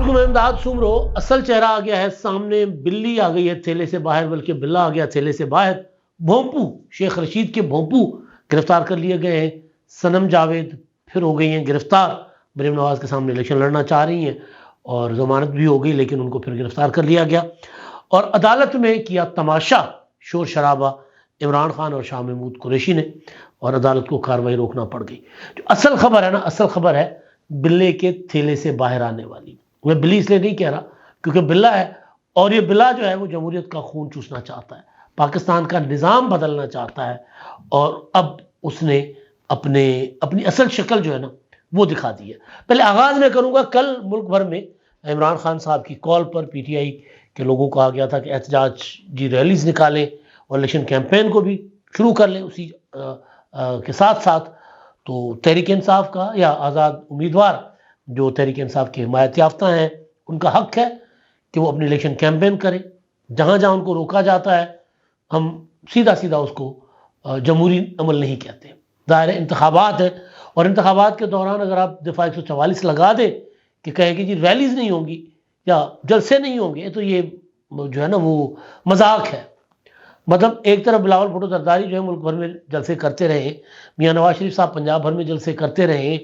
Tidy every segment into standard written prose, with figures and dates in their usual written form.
عليكم میں امداد سومرو. اصل چہرہ آ گیا ہے سامنے, بلی آ گئی ہے تھیلے سے باہر, بلکہ بلا آ گیا تھیلے سے باہر. بھونپو, شیخ رشید کے بھونپو گرفتار کر لیے گئے ہیں. صنم جاوید پھر ہو گئی ہیں گرفتار, مریم نواز کے سامنے الیکشن لڑنا چاہ رہی ہیں اور ضمانت بھی ہو گئی, لیکن ان کو پھر گرفتار کر لیا گیا. اور عدالت میں کیا تماشا شور شرابہ عمران خان اور شاہ محمود قریشی نے, اور عدالت کو کاروائی روکنا پڑ گئی. جو اصل خبر ہے نا, اصل خبر ہے بلے کے تھیلے سے باہر آنے والی. میں بلی اس لیے نہیں کہہ رہا کیونکہ بلا ہے, اور یہ بلا جو ہے وہ جمہوریت کا خون چوسنا چاہتا ہے, پاکستان کا نظام بدلنا چاہتا ہے, اور اب اس نے اپنی اصل شکل جو ہے نا وہ دکھا دی ہے. پہلے آغاز میں کروں گا, کل ملک بھر میں عمران خان صاحب کی کال پر پی ٹی آئی کے لوگوں کو آ گیا تھا کہ احتجاج جی ریلیز نکالیں اور الیکشن کیمپین کو بھی شروع کر لیں اسی کے ساتھ ساتھ. تو تحریک انصاف کا یا آزاد امیدوار جو تحریک انصاف کے حمایت یافتہ ہیں ان کا حق ہے کہ وہ اپنی الیکشن کیمپین کریں. جہاں جہاں ان کو روکا جاتا ہے ہم سیدھا اس کو جمہوری عمل نہیں کہتے. ظاہر انتخابات ہے, اور انتخابات کے دوران اگر آپ دفاع 144 لگا دیں کہ کہیں کہ جی ریلیز نہیں ہوں گی یا جلسے نہیں ہوں گے, تو یہ جو ہے نا وہ مذاق ہے. مطلب ایک طرف بلاول بھٹو زرداری جو ہے ملک بھر میں جلسے کرتے رہے, میاں نواز شریف صاحب پنجاب بھر میں جلسے کرتے رہے,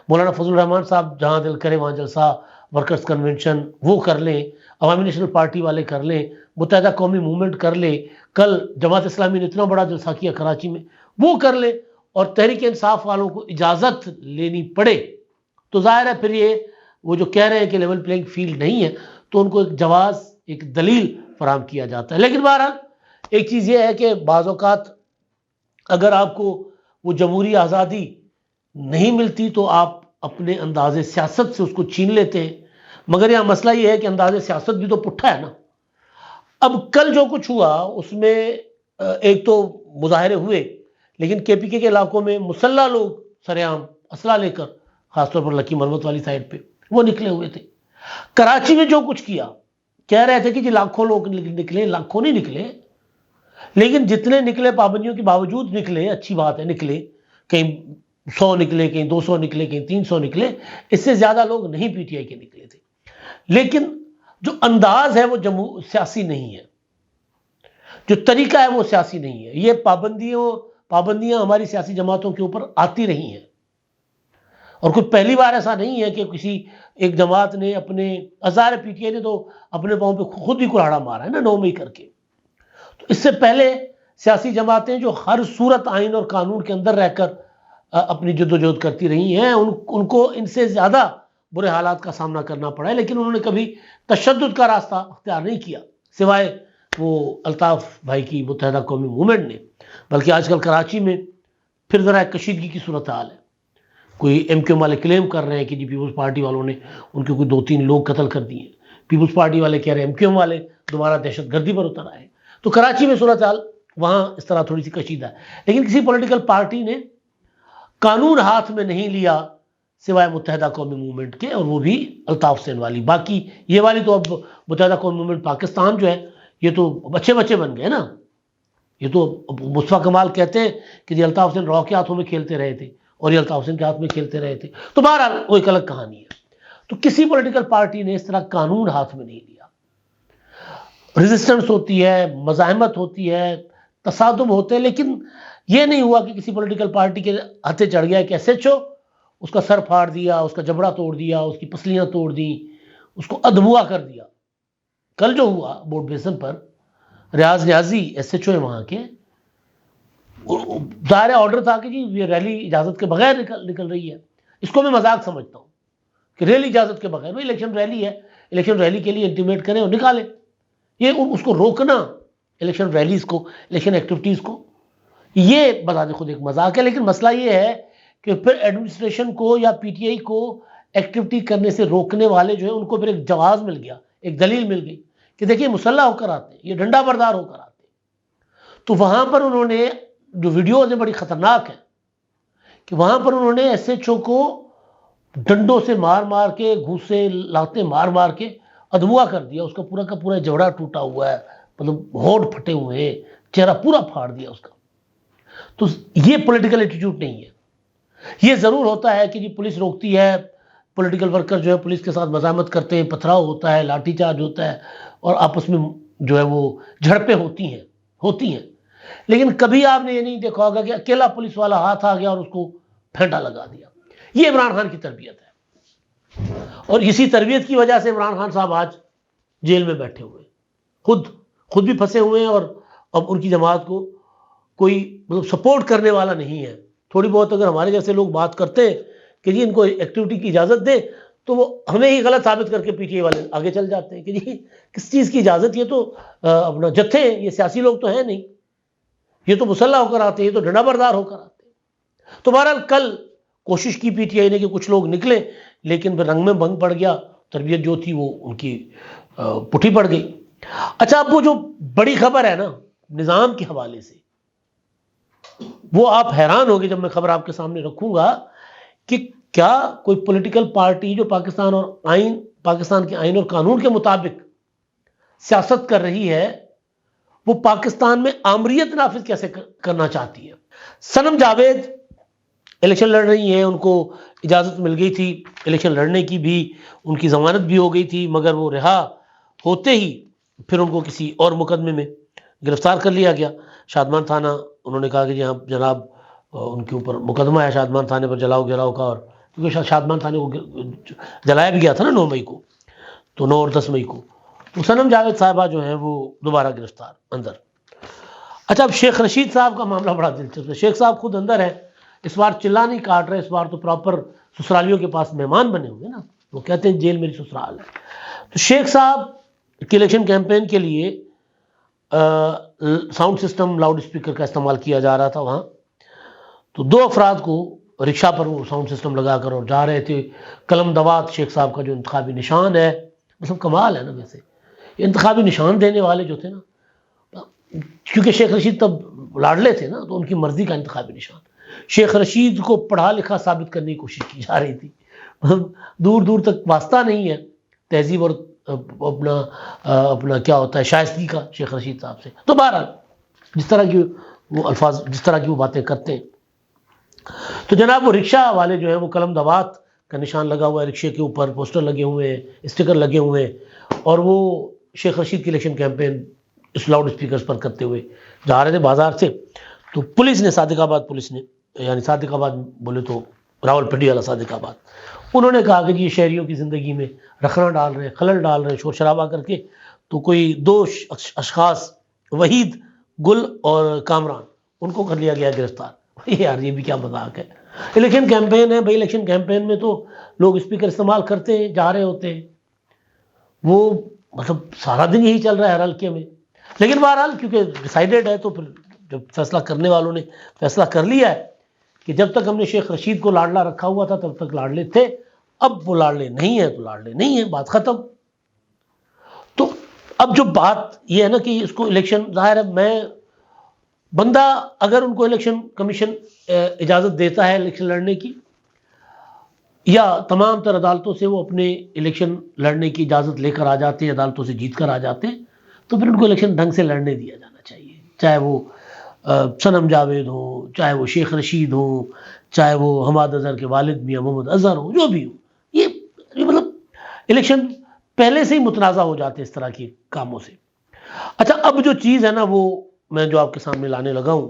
مولانا فضل الرحمان صاحب جہاں دل کرے وہاں جلسہ ورکرز کنونشن وہ کر لیں, عوامی نیشنل پارٹی والے کر لیں, متحدہ قومی موومنٹ کر لیں, کل جماعت اسلامی نے اتنا بڑا جلسہ کیا کراچی میں وہ کر لیں, اور تحریک انصاف والوں کو اجازت لینی پڑے, تو ظاہر ہے پھر یہ وہ جو کہہ رہے ہیں کہ لیول پلینگ فیلڈ نہیں ہے تو ان کو ایک جواز ایک دلیل فراہم کیا جاتا ہے. لیکن بہرحال ایک چیز یہ ہے کہ بعض اوقات اگر آپ کو وہ جمہوری آزادی نہیں ملتی تو آپ اپنے انداز سیاست سے اس کو چھین لیتے ہیں, مگر یہاں مسئلہ یہ ہے کہ انداز سیاست بھی تو پٹھا ہے نا. اب کل جو کچھ ہوا اس میں ایک تو مظاہرے ہوئے, لیکن کے پی کے علاقوں میں مسلح لوگ سرعام اسلحہ لے کر, خاص طور پر لکی مرمت والی سائڈ پہ وہ نکلے ہوئے تھے. کراچی میں جو کچھ کیا کہہ رہے تھے کہ جی لاکھوں لوگ نکلے, لاکھوں نہیں نکلے, لیکن جتنے نکلے پابندیوں کے باوجود نکلے, اچھی بات ہے نکلے, کہیں 100 نکلے, کہیں 200 نکلے, کہیں 300 نکلے, اس سے زیادہ لوگ نہیں پی ٹی آئی کے نکلے تھے. لیکن جو انداز ہے وہ سیاسی نہیں ہے, جو طریقہ ہے وہ سیاسی نہیں ہے. یہ پابندیاں ہماری سیاسی جماعتوں کے اوپر آتی رہی ہیں, اور کوئی پہلی بار ایسا نہیں ہے کہ کسی ایک جماعت نے اپنے ہزار پی ٹی آئی نے تو اپنے پاؤں پہ خود ہی کلاڑا مارا ہے نا 9 مئی کر کے. تو اس سے پہلے سیاسی جماعتیں جو ہر صورت آئین اور قانون کے اندر رہ کر اپنی جدوجہد کرتی رہی ہیں, ان کو ان سے زیادہ برے حالات کا سامنا کرنا پڑا ہے, لیکن انہوں نے کبھی تشدد کا راستہ اختیار نہیں کیا سوائے وہ الطاف بھائی کی متحدہ قومی موومنٹ نے. بلکہ آج کل کراچی میں پھر ذرا کشیدگی کی صورتحال ہے. کوئی ایم کیو والے کلیم کر رہے ہیں کہ جی پیپلز پارٹی والوں نے ان کے کوئی 2-3 لوگ قتل کر دیے, پیپلز پارٹی والے کہہ رہے ہیں ایم کیو والے دوبارہ دہشت گردی پر اتر آئے. تو کراچی میں صورتحال وہاں اس طرح تھوڑی سی کشیدہ ہے, لیکن کسی پولیٹیکل پارٹی نے قانون ہاتھ میں نہیں لیا سوائے متحدہ قومی موومنٹ کے, اور وہ بھی الطاف حسین والی. باقی یہ والی تو اب متحدہ قومی موومنٹ پاکستان جو ہے یہ تو بچے بن گئے نا. یہ تو مصطفیٰ کمال کہتے ہیں کہ جی الطاف حسین رو کے ہاتھوں میں کھیلتے رہے تھے اور یہ الطاف حسین کے ہاتھ میں کھیلتے رہے تھے. تو بہرحال وہ ایک الگ کہانی ہے. تو کسی پولیٹیکل پارٹی نے اس طرح قانون ہاتھ میں نہیں لیا. ریزسٹنس ہوتی ہے, مزاحمت ہوتی ہے, تصادم ہوتے ہیں, لیکن یہ نہیں ہوا کہ کسی پولیٹیکل پارٹی کے ہاتھے چڑھ گیا کہ ایس ایچ او اس کا سر پھاڑ دیا, اس کا جبڑا توڑ دیا, اس کی پسلیاں توڑ دیں, اس کو ادھموا کر دیا. کل جو ہوا بورڈ بیسن پر, ریاض نیازی ایس ایچ او ہے وہاں کے, ظاہر آرڈر تھا کہ جی یہ ریلی اجازت کے بغیر نکل رہی ہے. اس کو میں مذاق سمجھتا ہوں کہ ریلی اجازت کے بغیر, بھائی الیکشن ریلی ہے, الیکشن ریلی کے لیے انٹیمیٹ کریں اور نکالیں. یہ اس کو روکنا, الیکشن ریلیز کو, الیکشن ایکٹیویٹیز کو, یہ بذات خود ایک مذاق ہے. لیکن مسئلہ یہ ہے کہ پھر ایڈمنسٹریشن کو یا پی ٹی آئی کو ایکٹیویٹی کرنے سے روکنے والے جو ہیں ان کو پھر ایک جواز مل گیا, ایک دلیل مل گئی کہ دیکھیں مسلح ہو کر آتے ہیں, یہ ڈنڈا بردار ہو کر آتے ہیں. تو وہاں پر انہوں نے جو ویڈیوز ہیں بڑی خطرناک ہیں کہ وہاں پر انہوں نے ایس ایچ او کو ڈنڈوں سے مار کے, گھوسے لاتے مار کے ادھموا کر دیا. اس کا پورا جوڑا ٹوٹا ہوا ہے, مطلب ہونٹ پھٹے ہوئے ہیں, چہرہ پورا پھاڑ دیا اس کا. تو یہ پولیٹیکل ایٹیٹیوڈ نہیں ہے. یہ ضرور ہوتا ہے کہ جی پولیس روکتی ہے پولیٹیکل ورکر جو ہے پولیس کے ساتھ مزاحمت کرتے ہیں، پتھراؤ ہوتا ہے، لاٹھی چارج ہوتا ہے اور آپس میں جو ہے وہ جھڑپیں ہوتی ہیں، لیکن کبھی آپ نے یہ نہیں دیکھا ہوگا کہ اکیلا پولیس والا ہاتھ آ گیا اور اس کو پھینٹا لگا دیا۔ یہ عمران خان کی تربیت ہے، اور اسی تربیت کی وجہ سے عمران خان صاحب آج جیل میں بیٹھے ہوئے ہیں، خود بھی پھنسے ہوئے ہیں، اور اب ان کی جماعت کو کوئی مطلب سپورٹ کرنے والا نہیں ہے۔ تھوڑی بہت اگر ہمارے جیسے لوگ بات کرتے ہیں کہ جی ان کو ایکٹیویٹی کی اجازت دے، تو وہ ہمیں ہی غلط ثابت کر کے پی ٹی آئی والے آگے چل جاتے ہیں کہ جی کس چیز کی اجازت، یہ تو اپنا جتھے ہیں، یہ سیاسی لوگ تو ہیں نہیں، یہ تو مسلح ہو کر آتے ہیں، یہ تو ڈنڈا بردار ہو کر آتے ہیں۔ تو بہرحال کل کوشش کی پی ٹی آئی نے کہ کچھ لوگ نکلیں، لیکن پھر رنگ میں بھنگ پڑ گیا، تربیت جو تھی وہ ان کی پٹھی پڑ گئی۔ اچھا، اب وہ جو بڑی خبر ہے نا نظام کے حوالے سے، وہ آپ حیران ہوگے جب میں خبر آپ کے سامنے رکھوں گا کہ کیا کوئی پولیٹیکل پارٹی جو پاکستان کے آئین اور قانون کے مطابق سیاست کر رہی ہے، وہ پاکستان میں آمریت نافذ کیسے کرنا چاہتی ہے؟ صنم جاوید الیکشن لڑ رہی ہیں، ان کو اجازت مل گئی تھی الیکشن لڑنے کی بھی، ان کی ضمانت بھی ہو گئی تھی، مگر وہ رہا ہوتے ہی پھر ان کو کسی اور مقدمے میں گرفتار کر لیا گیا۔ شادمان تھانہ، انہوں نے کہا کہ جی ہاں جناب ان کے اوپر مقدمہ ہے شادمان تھانے پر جلاؤ گراؤ کا، اور کیونکہ شادمان تھانے کو جلایا بھی گیا تھا نا 9 مئی کو، تو 9 اور 10 مئی کو تو صنم جاوید صاحبہ جو ہیں وہ دوبارہ گرفتار اندر۔ اچھا، اب شیخ رشید صاحب کا معاملہ بڑا دلچسپ ہے۔ شیخ صاحب خود اندر ہے، اس بار چلا نہیں کاٹ رہے، اس بار تو پراپر سسرالیوں کے پاس مہمان بنے ہوئے نا، وہ کہتے ہیں جیل میری سسرال ہے۔ تو شیخ صاحب کی الیکشن کیمپین کے لیے ساؤنڈ سسٹم، لاؤڈ اسپیکر کا استعمال کیا جا رہا تھا وہاں، تو 2 افراد کو رکشہ پر وہ ساؤنڈ سسٹم لگا کر اور جا رہے تھے۔ قلم دوات شیخ صاحب کا جو انتخابی نشان ہے، مطلب کمال ہے نا، ویسے یہ انتخابی نشان دینے والے جو تھے نا، کیونکہ شیخ رشید تب لاڈلے تھے نا، تو ان کی مرضی کا انتخابی نشان شیخ رشید کو پڑھا لکھا ثابت کرنے کی کوشش کی جا رہی تھی، دور دور تک واسطہ نہیں ہے تہذیب اور اپنا کیا ہوتا ہے شائستگی کا شیخ رشید صاحب سے۔ تو بہرحال جس طرح کی وہ الفاظ، جس طرح کی وہ باتیں کرتے ہیں، تو جناب وہ رکشہ والے جو ہیں وہ قلم دوات کا نشان لگا ہوا ہے رکشے کے اوپر، پوسٹر لگے ہوئے ہیں، اسٹیکر لگے ہوئے ہیں، اور وہ شیخ رشید کی الیکشن کیمپین اس لاؤڈ اسپیکرز پر کرتے ہوئے جا رہے تھے بازار سے۔ تو پولیس نے، صادق آباد پولیس نے، یعنی صادق آباد بولے تو راول پنڈی والا صادق آباد، انہوں نے کہا کہ یہ شہریوں کی زندگی میں رخنا ڈال رہے ہیں، خلل ڈال رہے ہیں شور شرابہ کر کے۔ تو کوئی 2 اشخاص، وحید گل اور کامران، ان کو کر لیا گیا گرفتار۔ یار یہ بھی کیا مذاق ہے، الیکشن کیمپین ہے بھائی، الیکشن کیمپین میں تو لوگ اسپیکر استعمال کرتے ہیں، جا رہے ہوتے ہیں، وہ مطلب سارا دن یہی چل رہا ہے ہر حلقے میں۔ لیکن بہرحال کیونکہ ڈیسائیڈڈ ہے، تو پھر جب فیصلہ کرنے والوں نے فیصلہ کر لیا ہے کہ جب تک ہم نے شیخ رشید کو لاڈلا رکھا ہوا تھا تب تک لاڈلے تھے، اب وہ لاڈلے نہیں ہیں تو لاڈلے نہیں ہیں، بات ختم۔ تو اب جو بات یہ ہے نا کہ اس کو الیکشن، ظاہر ہے بندہ اگر ان کو الیکشن کمیشن اجازت دیتا ہے الیکشن لڑنے کی، یا تمام تر عدالتوں سے وہ اپنے الیکشن لڑنے کی اجازت لے کر آ جاتے ہیں، عدالتوں سے جیت کر آ جاتے ہیں، تو پھر ان کو الیکشن ڈھنگ سے لڑنے دیا جانا چاہیے، چاہے وہ صنم جاوید ہو، چاہے وہ شیخ رشید ہو، چاہے وہ حماد اظہر کے والد میاں محمد اظہر ہو، جو بھی ہو۔ یہ مطلب الیکشن پہلے سے ہی متنازع ہو جاتے اس طرح کے کاموں سے۔ اچھا، اب جو چیز ہے نا وہ میں جو آپ کے سامنے لانے لگا ہوں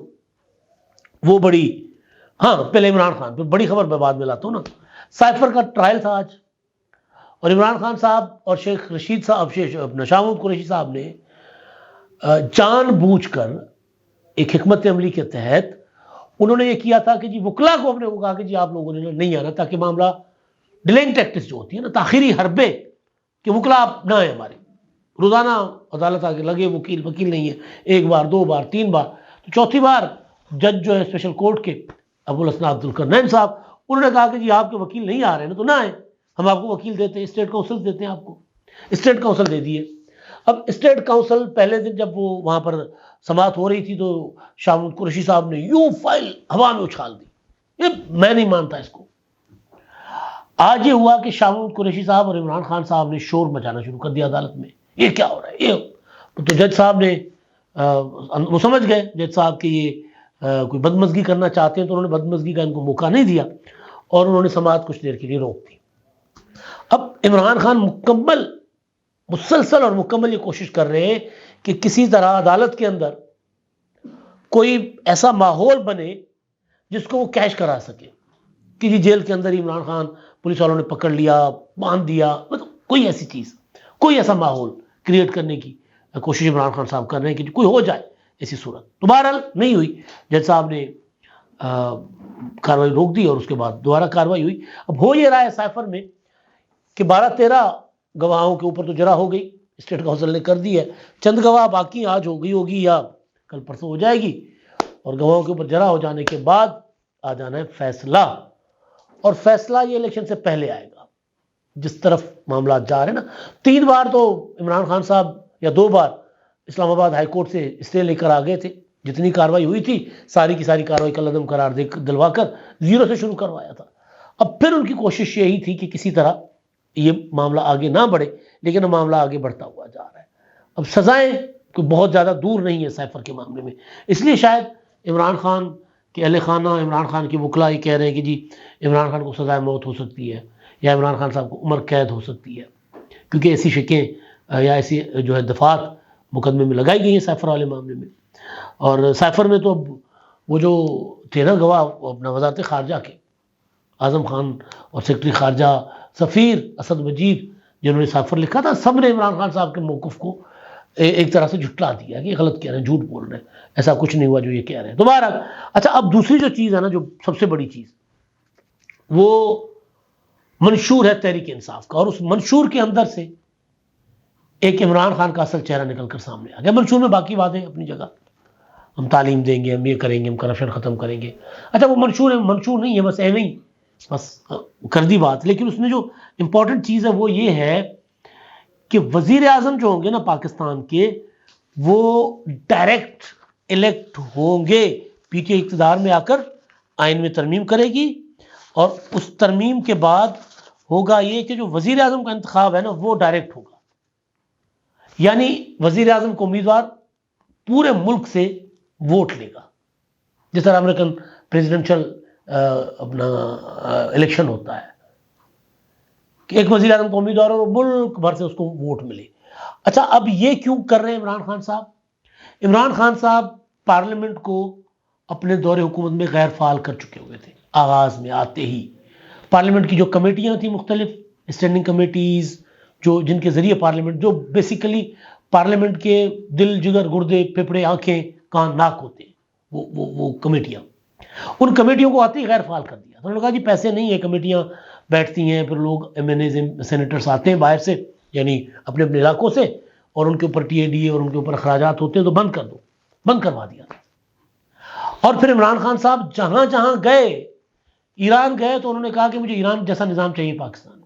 وہ بڑی، ہاں پہلے عمران خان پہ بڑی خبر میں بعد میں لاتا ہوں نا۔ سائفر کا ٹرائل تھا آج، اور عمران خان صاحب اور شیخ رشید صاحب، شاہ محمود قریشی صاحب نے جان بوجھ کر ایک حکمت عملی کے تحت انہوں نے یہ کیا تھا کہ جی وکلا کو اپنے کو کہا کہ جی آپ لوگوں نے نہیں آنا، تاکہ معاملہ ڈیلنگ ٹیکٹس جو ہوتی ہے نا، تاخیری حربے، کہ وکلا آپ نہ آئے ہمارے، روزانہ عدالت آگے لگے، وکیل نہیں ہے، 1 بار 2 بار 3 بار، تو 4تھی بار جج جو ہے اسپیشل کورٹ کے ابوالحسن عبدالکرنین صاحب، انہوں نے کہا کہ جی آپ کے وکیل نہیں آ رہے ہیں تو نہ آئیں، ہم آپ کو وکیل دیتے ہیں، اسٹیٹ کاؤنسل دیتے ہیں آپ کو، اسٹیٹ کاؤنسل دے دیے۔ اب اسٹیٹ کاؤنسل پہلے دن جب وہ وہاں پر سماعت ہو رہی تھی تو شاہ محمود قریشی صاحب نے یوں فائل ہوا میں اچھال دی، یہ میں نہیں مانتا اس کو۔ آج یہ ہوا کہ شاہ محمود قریشی صاحب اور عمران خان صاحب نے شور مچانا شروع کر دیا عدالت میں، یہ کیا ہو رہا ہے یہ، تو جج صاحب نے وہ سمجھ گئے جج صاحب کہ یہ کوئی بدمزگی کرنا چاہتے ہیں، تو انہوں نے بدمزگی کا ان کو موقع نہیں دیا، اور انہوں نے سماعت کچھ دیر کے لیے روک دی۔ اب عمران خان مسلسل اور مکمل یہ کوشش کر رہے ہیں کہ کسی طرح عدالت کے اندر کوئی ایسا ماحول بنے جس کو وہ کیش کرا سکے کہ جی جیل کے اندر عمران خان پولیس والوں نے پکڑ لیا، باندھ دیا، مطلب کوئی ایسی چیز، کوئی ایسا ماحول کریٹ کرنے کی کوشش عمران خان صاحب کر رہے ہیں کہ کوئی ہو جائے ایسی صورت. تو بہرحال نہیں ہوئی، جج صاحب نے کاروائی روک دی اور اس کے بعد دوبارہ کاروائی ہوئی. اب ہو یہ رہا ہے سائفر میں کہ 12-13 گواہوں کے اوپر تو جرا ہو گئی، اسٹیٹ کونسل نے کر دی ہے، چند گواہ باقی آج ہو گئی ہوگی یا کل پرسوں ہو جائے گی، اور گواہوں کے اوپر جرا ہو جانے کے بعد آ جانا ہے فیصلہ. اور فیصلہ یہ الیکشن سے پہلے آئے گا. جس طرف معاملات جا رہے ہیں نا، 3 بار تو عمران خان صاحب یا 2 بار اسلام آباد ہائی کورٹ سے اسٹے لے کر آ گئے تھے. جتنی کاروائی ہوئی تھی ساری کی ساری کاروائی کا عدم قرار دلوا کر 0 سے شروع کروایا تھا. اب پھر ان کی کوشش یہی تھی کہ کسی طرح یہ معاملہ آگے نہ بڑھے، لیکن معاملہ آگے بڑھتا ہوا جا رہا ہے. اب سزائیں کوئی بہت زیادہ دور نہیں ہے سائفر کے معاملے میں، اس لیے شاید عمران خان کے اہل خانہ، عمران خان کے وکلاء یہ کہہ رہے ہیں کہ جی عمران خان کو سزائے موت ہو سکتی ہے یا عمران خان صاحب کو عمر قید ہو سکتی ہے، کیونکہ ایسی شکیں یا ایسی جو ہے دفعات مقدمے میں لگائی گئی ہیں سائفر والے معاملے میں. اور سائفر میں تو اب وہ جو 13 گواہ اپنا وزارت خارجہ کے اعظم خان اور سیکرٹری خارجہ سفیر اسد مجید جنہوں نے سائفر لکھا تھا، سب نے عمران خان صاحب کے موقف کو ایک طرح سے جھٹلا دیا کہ غلط کہہ رہے ہیں، جھوٹ بول رہے ہیں، ایسا کچھ نہیں ہوا جو یہ کہہ رہے ہیں. تو بہرحال اچھا، اب دوسری جو چیز ہے نا، جو سب سے بڑی چیز، وہ منشور ہے تحریک انصاف کا، اور اس منشور کے اندر سے ایک عمران خان کا اصل چہرہ نکل کر سامنے آ گیا. منشور میں باقی باتیں اپنی جگہ، ہم تعلیم دیں گے، ہم یہ کریں گے، ہم کرپشن ختم کریں گے. اچھا وہ منشور نہیں ہے، بس ایویں ہی بس کر دی بات. لیکن اس میں جو امپورٹنٹ چیز ہے وہ یہ ہے کہ وزیر اعظم جو ہوں گے نا پاکستان کے، وہ ڈائریکٹ الیکٹ ہوں گے. پی ٹی آئی اقتدار میں آ کر آئین میں ترمیم کرے گی، اور اس ترمیم کے بعد ہوگا یہ کہ جو وزیر اعظم کا انتخاب ہے نا وہ ڈائریکٹ ہوگا. یعنی وزیر اعظم کو امیدوار پورے ملک سے ووٹ لے گا، جس طرح امریکن پریزیڈنشل اپنا الیکشن ہوتا ہے کہ ایک وزیر اعظم کو امیدوار اور ملک بھر سے اس کو ووٹ ملے. اچھا اب یہ کیوں کر رہے ہیں عمران خان صاحب؟ عمران خان صاحب پارلیمنٹ کو اپنے دور حکومت میں غیر فعال کر چکے ہوئے تھے. آغاز میں آتے ہی پارلیمنٹ کی جو کمیٹیاں تھیں، مختلف اسٹینڈنگ کمیٹیز، جو جن کے ذریعے پارلیمنٹ، جو بیسیکلی پارلیمنٹ کے دل، جگر، گردے، پھیپھڑے، آنکھیں، کان، ناک ہوتے ہیں، وہ کمیٹیاں، ان کمیٹیوں کو آتے ہی غیر فعال کر دیا. تو انہوں نے کہا جی پیسے نہیں ہیں، کمیٹیاں بیٹھتی ہیں، پھر لوگ ایم این ایز، سینیٹرس آتے ہیں باہر سے، یعنی اپنے اپنے علاقوں سے، اور ان کے اوپر ٹی اے ڈی اے اور ان کے اوپر اخراجات ہوتے ہیں، تو بند کر دو. بند کروا دیا. اور پھر عمران خان صاحب جہاں جہاں گئے، ایران گئے تو انہوں نے کہا کہ مجھے ایران جیسا نظام چاہیے پاکستان میں.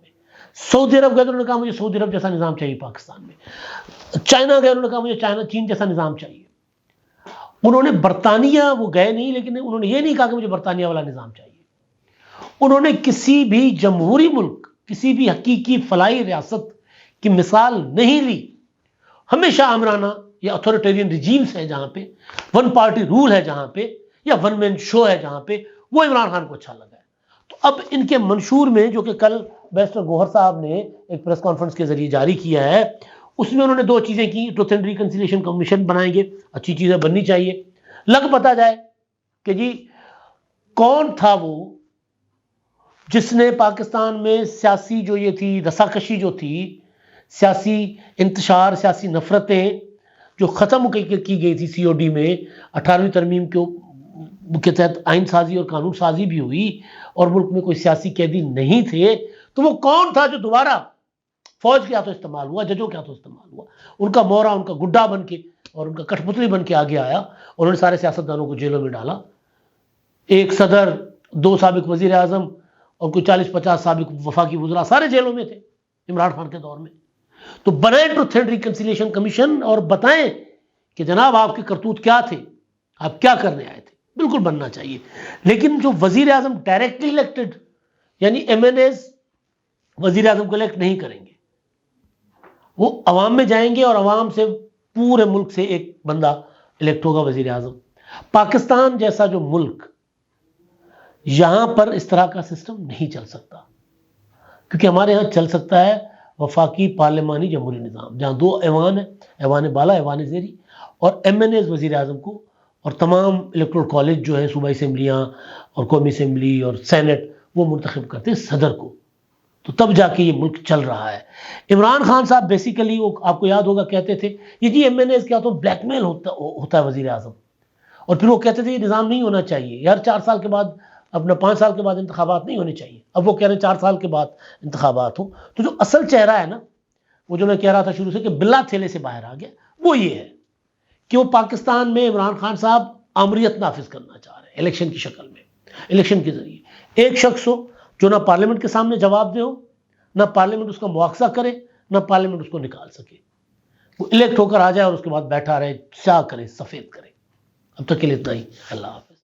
سعودی عرب گئے تو انہوں نے کہا مجھے سعودی عرب جیسا نظام چاہیے پاکستان میں. چائنا گئے، انہوں نے کہا مجھے چین جیسا نظام چاہیے. انہوں نے برطانیہ، وہ گئے نہیں لیکن انہوں نے یہ نہیں کہا کہ مجھے برطانیہ والا نظام چاہیے. انہوں نے کسی بھی جمہوری ملک، کسی بھی حقیقی فلاحی ریاست کی مثال نہیں لی. ہمیشہ آمرانہ یا اتھارٹیرین ریجیمز ہیں جہاں پہ ون پارٹی رول ہے، جہاں پہ یا ون مین شو ہے، جہاں پہ وہ عمران خان کو اچھا لگا ہے. تو اب ان کے منشور میں، جو کہ کل بیرسٹر گوہر صاحب نے ایک پریس کانفرنس کے ذریعے جاری کیا ہے، اس میں انہوں نے 2 چیزیں کی. ٹروتھ اینڈ ریکنسیلیشن کمیشن بنائیں گے، اچھی چیزیں بننی چاہیے. لگ پتا جائے کہ جی کون تھا وہ جس نے پاکستان میں سیاسی جو یہ تھی رساکشی جو تھی، سیاسی انتشار، سیاسی نفرتیں جو ختم کی گئی تھی سی او ڈی میں، 18ویں ترمیم کے تحت آئین سازی اور قانون سازی بھی ہوئی، اور ملک میں کوئی سیاسی قیدی نہیں تھے. تو وہ کون تھا جو دوبارہ فوج کے ہاتھوں استعمال ہوا، ججوں کے ہاتھوں استعمال ہوا، ان کا مورا، ان کا گڈا بن کے اور ان کا کٹھ پتلی بن کے آگے آیا، اور انہوں نے سارے سیاستدانوں کو جیلوں میں ڈالا. 1 صدر، 2 سابق وزیر اعظم اور کوئی 40-50 سابق وفاقی وزراء سارے جیلوں میں تھے عمران خان کے دور میں. تو بنائیں ٹروتھ اینڈ ریکنسیلیشن کمیشن اور بتائیں کہ جناب آپ کے کرتوت کیا تھے، آپ کیا کرنے آئے تھے. بالکل بننا چاہیے. لیکن جو وزیر اعظم ڈائریکٹلی الیکٹڈ، یعنی ایم این ایز وزیر اعظم کو الیکٹ نہیں کریں گے، وہ عوام میں جائیں گے اور عوام سے، پورے ملک سے ایک بندہ الیکٹ ہوگا وزیر اعظم. پاکستان جیسا جو ملک، یہاں پر اس طرح کا سسٹم نہیں چل سکتا. کیونکہ ہمارے ہاں چل سکتا ہے وفاقی پارلیمانی جمہوری نظام، جہاں 2 ایوان ہیں، ایوان بالا، ایوان زیری، اور ایم این ایز وزیر اعظم کو اور تمام الیکٹرل کالج جو ہے صوبائی اسمبلیاں اور قومی اسمبلی اور سینٹ وہ منتخب کرتے ہیں صدر کو، تو تب جا کے یہ ملک چل رہا ہے۔ عمران خان صاحب بیسیکلی وہ آپ کو یاد ہوگا کہتے تھے یہ جی ایم این ایز کیا تو بلیک میل ہوتا ہے وزیر اعظم، اور پھر وہ کہتے تھے یہ نظام نہیں ہونا چاہیے یار، 4 سال کے بعد اپنا 5 سال کے بعد انتخابات نہیں ہونے چاہیے، اب وہ کہہ رہے ہیں 4 سال کے بعد انتخابات ہوں۔ تو جو اصل چہرہ ہے نا، وہ جو میں کہہ رہا تھا شروع سے کہ بلا تھیلے سے باہر آ گیا، وہ یہ ہے کہ وہ پاکستان میں عمران خان صاحب آمریت نافذ کرنا چاہ رہے ہیں الیکشن کی شکل میں، الیکشن کے ذریعے ایک شخص ہو جو نہ پارلیمنٹ کے سامنے جواب دے ہو، نہ پارلیمنٹ اس کا مواخذہ کرے، نہ پارلیمنٹ اس کو نکال سکے، وہ الیکٹ ہو کر آ جائے اور اس کے بعد بیٹھا رہے، سیاہ کرے سفید کرے۔ اب تک کے لیے اتنا ہی، اللہ حافظ۔